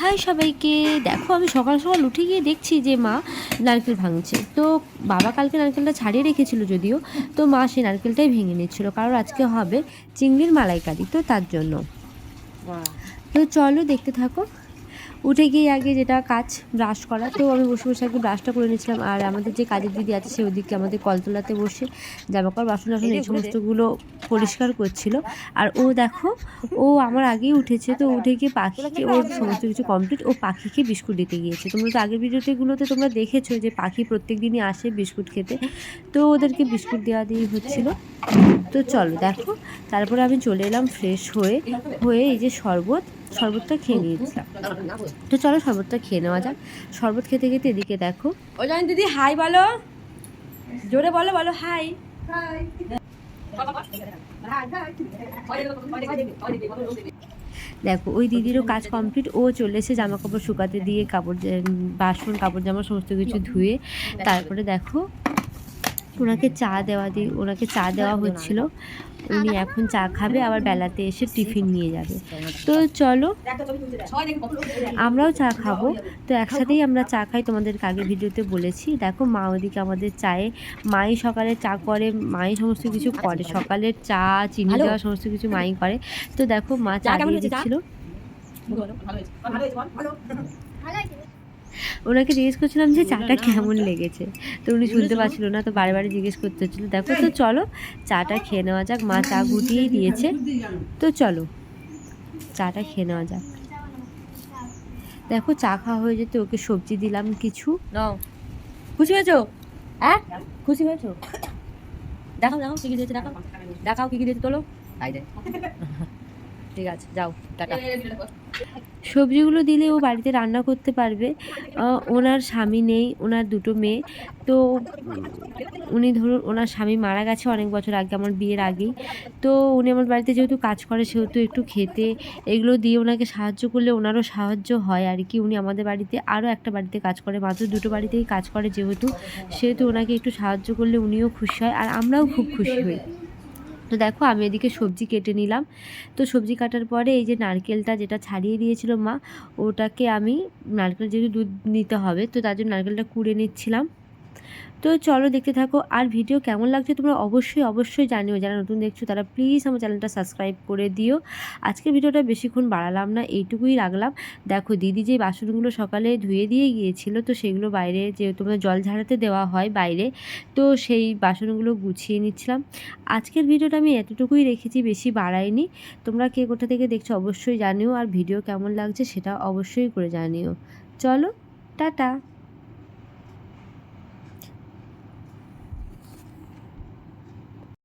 High সবাইকে। দেখো আমি সকাল সকাল উঠে গিয়ে দেখছি যে মা নারকেল ভাঙছে। তো বাবা কালকে নারকেলটা ছাড়িয়ে রেখেছিল যদিও, তো মা সেই নারকেলটাই ভেঙে নিচ্ছিল, কারণ আজকে হবে চিংড়ির মালাইকারি, তো তার জন্য। তো চলো দেখতে থাকো। উঠে গিয়ে আগে যেটা কাজ ব্রাশ করা, তো আমি বসে বসে আগে ব্রাশটা করে নিয়েছিলাম। আর আমাদের যে কাজের দিদি আছে সে ওদিকে আমাদের কলতলাতে বসে জামাকাপড় বাসন টাসন এই সমস্তগুলো পরিষ্কার করছিল। আর ও দেখো, ও আমার আগেই উঠেছে, তো উঠে গিয়ে পাখিকে, ওর সমস্ত কিছু কমপ্লিট, ও পাখিকে বিস্কুট দিতে গিয়েছে। তোমরা তো আগের ভিডিওতেগুলোতে তোমরা দেখেছো যে পাখি প্রত্যেক দিনই আসে বিস্কুট খেতে, তো ওদেরকে বিস্কুট দেওয়া দিয়েই হচ্ছিল। তো চলো দেখো, তারপরে আমি চলে এলাম ফ্রেশ হয়ে হয়ে এই যে শরবতটা খেয়ে নিয়েছিলাম। তো চলো শরবতটা খেয়ে নেওয়া যাক। শরবত খেতে খেতে এদিকে দেখো, ও জানি দিদি হাই বলো, জোরে বলো, বলো হাই। দেখো ওই দিদিরও কাজ কমপ্লিট, ও চলে এসে জামা কাপড় শুকাতে দিয়ে বাসন কাপড় জামা সমস্ত কিছু ধুয়ে তারপরে দেখো ওনাকে চা দেওয়া হচ্ছিল। উনি এখন চা খাবে, আবার বেলাতে এসে টিফিন নিয়ে যাবে। তো চলো আমরাও চা খাবো, তো একসাথেই আমরা চা খাই, তোমাদেরকে আগের ভিডিওতে বলেছি। দেখো মা ওদিকে আমাদের চায়ে, মাই সকালে চা করে, মাই সমস্ত কিছু করে, সকালের চা চিনি দেওয়া সমস্ত কিছু মাই করে। তো দেখো মা চা দিয়ে দিচ্ছিল। ওনাকে জিজ্ঞেস করছিলাম যে চাটা কেমন লেগেছে, তো উনি শুনতে পাচ্ছিল না, তো বারে বারে জিজ্ঞেস করতে হচ্ছিলো। দেখো তো চলো চাটা খেয়ে নেওয়া যাক, মা চা গুটিয়েই দিয়েছে। তো চলো চাটা খেয়ে নেওয়া যাক। দেখো চা খাওয়া হয়ে যেতে ওকে সবজি দিলাম কিছু। খুশি হয়েছো? হ্যাঁ খুশি হয়েছো? দেখাও দেখাও কি কি দিয়েছে, দেখাও দেখাও কি কি দিয়েছে, তোলো। ঠিক আছে যাও টাটা। সবজিগুলো দিলে ও বাড়িতে রান্না করতে পারবে। ওনার স্বামী নেই, ওনার দুটো মেয়ে। তো উনি ধরুন ওনার স্বামী মারা গেছে অনেক বছর আগে, আমার বিয়ের আগেই। তো উনি আমার বাড়িতে যেহেতু কাজ করে, সেহেতু একটু খেতে এগুলো দিয়ে ওনাকে সাহায্য করলে ওনারও সাহায্য হয় আর কি। উনি আমাদের বাড়িতে আরও একটা বাড়িতে কাজ করে, মাত্র দুটো বাড়িতেই কাজ করে সেহেতু ওনাকে একটু সাহায্য করলে উনিও খুশি হয় আর আমরাও খুব খুশি হই। তো দেখো আমি এদিকে সবজি কেটে নিলাম। তো সবজি কাটার পরে এই যে নারকেলটা যেটা ছাড়িয়ে দিয়েছিল মা, ওটাকে আমি, নারকেল যেহেতু দুধ নিতে হবে, তো তার জন্য নারকেলটা কুড়ে নিচ্ছিলাম। তো চলো দেখতে থাকো। আর ভিডিও কেমন লাগছে তোমরা অবশ্যই জানিও। যারা নতুন দেখছো তারা প্লিজ আমার চ্যানেলটা সাবস্ক্রাইব করে দিও। আজকের ভিডিওটা বেশিক্ষণ বাড়ালাম না, এইটুকুই রাখলাম। দেখো দিদি যে বাসনগুলো সকালে ধুয়ে দিয়ে গিয়েছিল, তো সেগুলো বাইরে যেহেতু জল ঝাড়াতে দেওয়া হয় বাইরে, তো সেই বাসনগুলো গুছিয়ে নিচ্ছিলাম। আজকের ভিডিওটা আমি এতটুকুই রেখেছি, বেশি বাড়াইনি। তোমরা কে কোথা থেকে দেখছো অবশ্যই জানিও, আর ভিডিও কেমন লাগছে সেটা অবশ্যই করে জানিও। চলো টাটা।